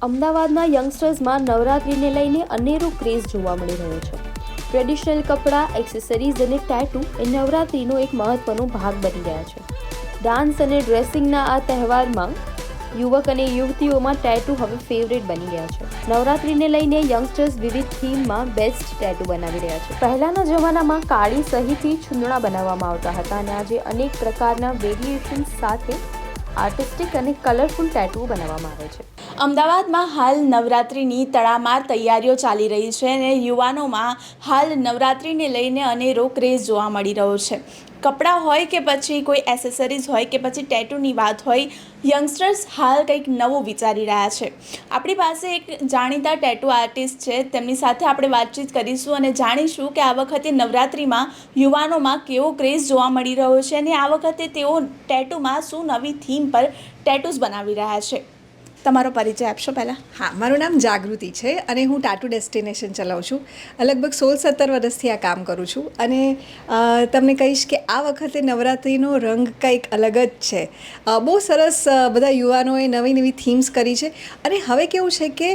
અમદાવાદના યંગસ્ટર્સમાં નવરાત્રિને લઈને અનેરો ક્રેઝ જોવા મળી રહ્યો છે. ટ્રેડિશનલ કપડાં, એક્સેસરીઝ અને ટેટુ એ નવરાત્રિનો એક મહત્વનો ભાગ બની ગયા છે. ડાન્સ અને ડ્રેસિંગના આ તહેવારમાં યુવક અને યુવતીઓમાં ટેટુ હવે ફેવરેટ બની ગયા છે. નવરાત્રિને લઈને યંગસ્ટર્સ વિવિધ થીમમાં બેસ્ટ ટેટુ બનાવી રહ્યા છે. પહેલાના જમાનામાં કાળી સહીથી છુંદડા બનાવવામાં આવતા હતા અને આજે અનેક પ્રકારના વેરિએશન્સ સાથે આર્ટિસ્ટિક અને કલરફુલ ટેટુ બનાવવામાં આવે છે. અમદાવાદમાં હાલ નવરાત્રિની તડામાર તૈયારીઓ ચાલી રહી છે અને યુવાનોમાં હાલ નવરાત્રિને લઈને અનેરો ક્રેઝ જોવા મળી રહ્યો છે. કપડાં હોય કે પછી કોઈ એસેસરીઝ હોય કે પછી ટેટુની વાત હોય, યંગસ્ટર્સ હાલ કંઈક નવું વિચારી રહ્યા છે. આપણી પાસે એક જાણીતા ટેટુ આર્ટિસ્ટ છે, તેમની સાથે આપણે વાતચીત કરીશું અને જાણીશું કે આ વખતે નવરાત્રિમાં યુવાનોમાં કેવો ક્રેઝ જોવા મળી રહ્યો છે અને આ વખતે તેઓ ટેટુમાં શું નવી થીમ પર ટેટુઝ બનાવી રહ્યા છે. તમારો પરિચય આપશો પહેલાં? હા, મારું નામ જાગૃતિ છે અને હું ટાટુ ડેસ્ટિનેશન ચલાવું છું. લગભગ 16-17 વર્ષથી આ કામ કરું છું અને તમને કહીશ કે આ વખતે નવરાત્રિનો રંગ કંઈક અલગ જ છે. બહુ સરસ બધા યુવાનોએ નવી નવી થીમ્સ કરી છે અને હવે કેવું છે કે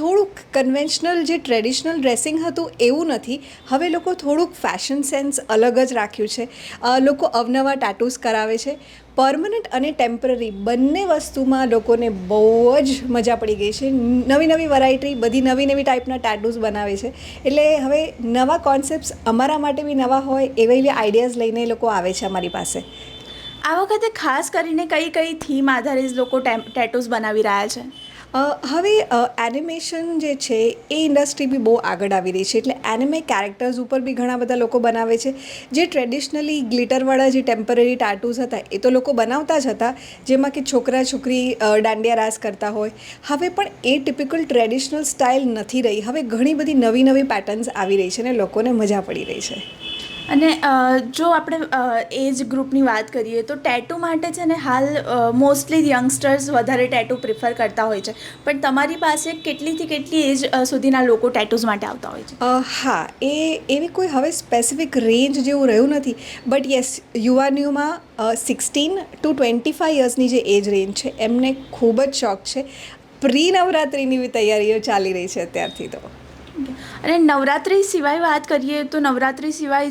થોડુંક કન્વેન્શનલ જે ટ્રેડિશનલ ડ્રેસિંગ હતું એવું નથી. હવે લોકો થોડુંક ફેશન સેન્સ અલગ જ રાખ્યું છે. લોકો અવનવા ટાટૂસ કરાવે છે. પરમનન્ટ અને ટેમ્પરરી બંને વસ્તુમાં લોકોને બહુ જ મજા પડી ગઈ છે. નવી નવી વેરાયટી, બધી નવી નવી ટાઈપના ટેટૂઝ બનાવે છે. એટલે હવે નવા કોન્સેપ્ટ્સ અમારા માટે બી નવા હોય એવા એવી આઈડિયાઝ લઈને એ લોકો આવે છે અમારી પાસે. આ વખતે ખાસ કરીને કઈ કઈ થીમ આધારિત લોકો ટેટૂઝ બનાવી રહ્યા છે? હવે એનિમેશન જે છે એ ઇન્ડસ્ટ્રી બી બહુ આગળ આવી રહી છે. એટલે એનિમે કેરેક્ટર્સ ઉપર બી ઘણા બધા લોકો બનાવે છે. જે ટ્રેડિશનલી ગ્લિટરવાળા જે ટેમ્પરરી ટાટૂઝ હતા એ તો લોકો બનાવતા જ હતા, જેમાં કે છોકરા છોકરી દાંડિયા રાસ કરતા હોય. હવે પણ એ ટિપિકલ ટ્રેડિશનલ સ્ટાઇલ નથી રહી. હવે ઘણી બધી નવી નવી પેટર્ન્સ આવી રહી છે અને લોકોને મજા પડી રહી છે. અને જો આપણે એજ ગ્રુપની વાત કરીએ તો ટેટુ માટે છે ને હાલ મોસ્ટલી યંગસ્ટર્સ વધારે ટેટુ પ્રિફર કરતા હોય છે, પણ તમારી પાસે કેટલીથી કેટલી એજ સુધીના લોકો ટેટૂઝ માટે આવતા હોય છે? હા, એવી કોઈ હવે સ્પેસિફિક રેન્જ જેવું રહ્યું નથી. બટ યસ, યુવાનીઓમાં 16 to 25 યર્સની જે એજ રેન્જ છે એમને ખૂબ જ શોખ છે. પ્રી નવરાત્રિની બી તૈયારીઓ ચાલી રહી છે અત્યારથી તો. અને નવરાત્રિ સિવાય વાત કરીએ તો નવરાત્રિ સિવાય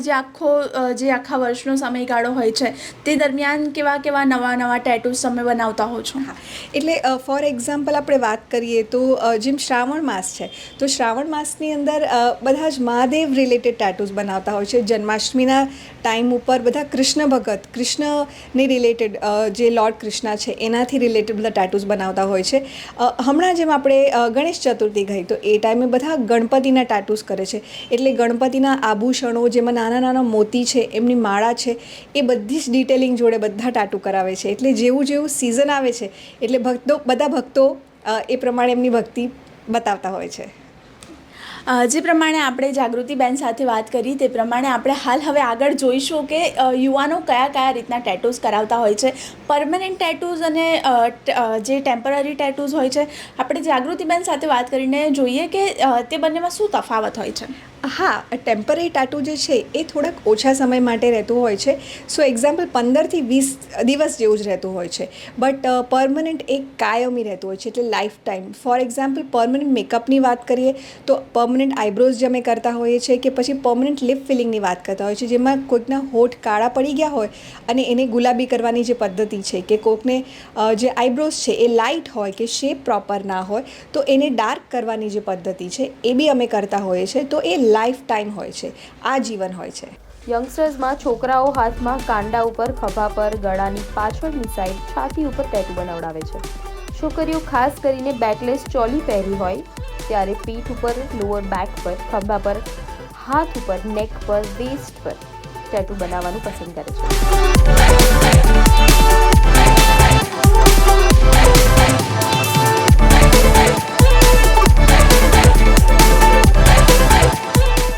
જે આખા વર્ષનો સમયગાળો હોય છે તે દરમિયાન કેવા કેવા નવા નવા ટેટૂઝ તમે બનાવતા હો છો? હા, એટલે ફોર એક્ઝામ્પલ આપણે વાત કરીએ તો જેમ શ્રાવણ માસ છે, તો શ્રાવણ માસની અંદર બધા જ મહાદેવ રિલેટેડ ટેટૂઝ બનાવતા હોય છે. જન્માષ્ટમીના ટાઈમ ઉપર બધા કૃષ્ણ ભગત, કૃષ્ણને રિલેટેડ જે લોર્ડ કૃષ્ણ છે એનાથી રિલેટેડ બધા ટેટૂઝ બનાવતા હોય છે. હમણાં જેમ આપણે ગણેશ ચતુર્થી ગઈ તો એ ટાઈમે બધા ગણપતિના ટેટૂઝ કરે છે. એટલે ગણપતિના આભૂષણો જેમાં નાના નાના મોતી છે, એમની માળા છે, એ બધી જ ડિટેલિંગ જોડે બધા ટેટૂ કરાવે છે. એટલે જેવું જેવું સિઝન આવે છે એટલે બધા ભક્તો એ પ્રમાણે એમની ભક્તિ બતાવતા હોય છે. જે પ્રમાણે આપણે જાગૃતિબેન સાથે વાત કરી તે પ્રમાણે આપણે હાલ હવે આગળ જોઈશું કે યુવાનો કયા કયા રીતના ટેટૂઝ કરાવતા હોય છે. પરમનન્ટ ટેટૂઝ અને જે ટેમ્પરરી ટેટૂઝ હોય છે, આપણે જાગૃતિબેન સાથે વાત કરીને જોઈએ કે તે બંનેમાં શું તફાવત હોય છે. હા, ટેમ્પરરી ટાટુ જે છે એ થોડાક ઓછા સમય માટે રહેતું હોય છે. સો એક્ઝામ્પલ 15થી 20 દિવસ જેવું જ રહેતું હોય છે. બટ પરમનન્ટ એક કાયમી રહેતું હોય છે, એટલે lifetime. For example permanent મેકઅપની વાત કરીએ તો પરમનન્ટ આઈબ્રોઝ જે અમે કરતા હોઈએ છીએ કે પછી પરમનન્ટ લિપ ફિલિંગની વાત કરતા હોય છે, જેમાં કોઈકના હોઠ કાળા પડી ગયા હોય અને એને ગુલાબી કરવાની જે પદ્ધતિ છે, કે કોઈકને જે આઈબ્રોઝ છે એ લાઇટ હોય કે શેપ પ્રોપર ના હોય તો એને ડાર્ક કરવાની જે પદ્ધતિ છે એ બી અમે કરતા હોઈએ છીએ. તો એ લાઈફ ટાઈમ હોય છે, આજીવન હોય છે. યંગસ્ટર્સમાં છોકરાઓ હાથમાં કાંડા ઉપર, ખભા પર, ગળાની પાછળની સાઈડ, છાતી ઉપર ટેટુ બનાવડાવે છે. છોકરીઓ ખાસ કરીને બેકલેસ ચોલી પહેરી હોય ત્યારે પીઠ ઉપર, લોઅર બેક પર, ખભા પર, હાથ ઉપર, નેક પર, વેસ્ટ પર ટેટુ બનાવવાનું પસંદ કરે છે.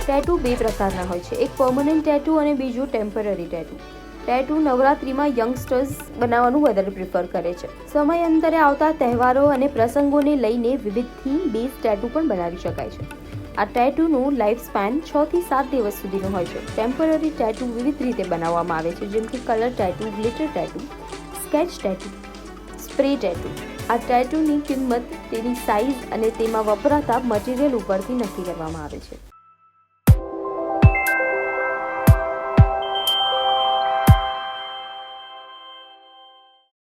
ટેટુ બે પ્રકારના હોય છે, એક પરમનન્ટ ટેટુ અને બીજું ટેમ્પરરી ટેટુ. ટેટુ નવરાત્રિમાં યંગસ્ટર્સ બનાવવાનું વધારે પ્રિફર કરે છે. સમયાંતરે આવતા તહેવારો અને પ્રસંગોને લઈને વિવિધ થીમ બેઝ ટેટુ પણ બનાવી શકાય છે. આ ટેટુનું લાઈફ સ્પેન 6 થી 7 દિવસ સુધીનું હોય છે. ટેમ્પરરી ટેટુ વિવિધ રીતે બનાવવામાં આવે છે, જેમ કે colour tattoo, glitter tattoo, sketch tattoo, spray tattoo, આ ટેટૂની કિંમત તેની સાઇઝ અને તેમાં વપરાતા મટીરિયલ ઉપરથી નક્કી કરવામાં આવે છે.